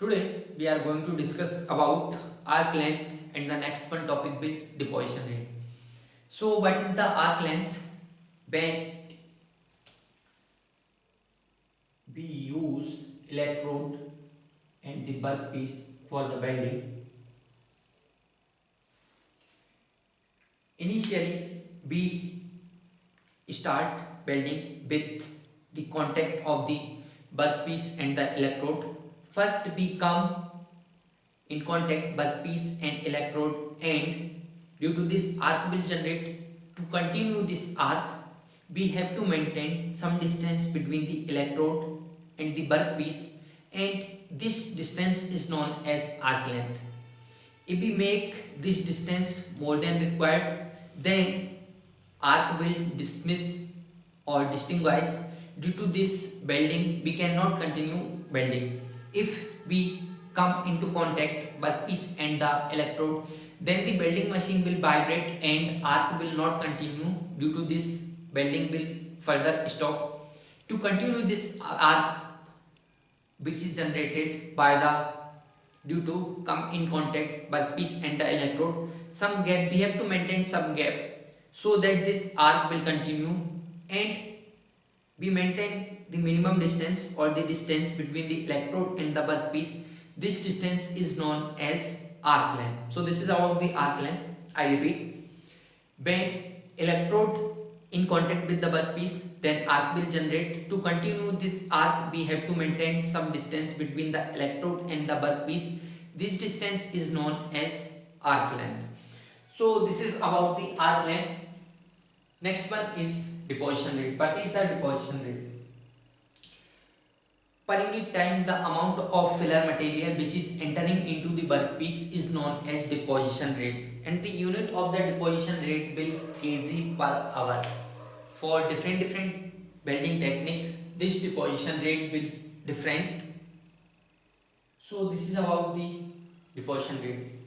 Today we are going to discuss about arc length and the next one topic will deposition rate. So what is the arc length? When we use electrode and the workpiece for the welding, initially we start welding with the contact of the workpiece and the electrode. First we come in contact workpiece and electrode, and due to this arc will generate. To continue this arc we have to maintain some distance between the electrode and the workpiece, and this distance is known as arc length. If we make this distance more than required, then arc will dismiss or distinguish. Due to this welding we cannot continue welding. If we come into contact workpiece and the electrode, then the welding machine will vibrate and arc will not continue. Due to this welding will further stop. To continue this arc which is generated by the due to come in contact workpiece and the electrode, some gap we have to maintain, some gap, so that this arc will continue, and we maintain the minimum distance or the distance between the electrode and the workpiece. This distance is known as arc length. So this is about the arc length. I repeat, when electrode in contact with the workpiece, then arc will generate. To continue this arc we have to maintain some distance between the electrode and the workpiece. This distance is known as arc length. So this is about the arc length. Next one is deposition rate. What is the deposition rate? Per unit time, the amount of filler material which is entering into the workpiece is known as deposition rate, and the unit of the deposition rate will kg per hour. For different welding technique, this deposition rate will different. So this is about the deposition rate.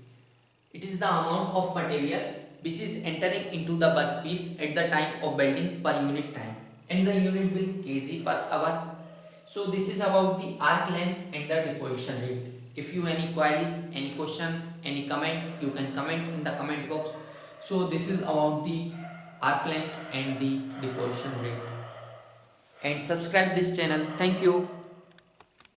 It is the amount of material which is entering into the workpiece at the time of welding per unit time, and the unit will kg per hour. So this is about the arc length and the deposition rate. If you any queries, any question, any comment, you can comment in the comment box. So this is about the arc length and the deposition rate. And subscribe this channel. Thank you.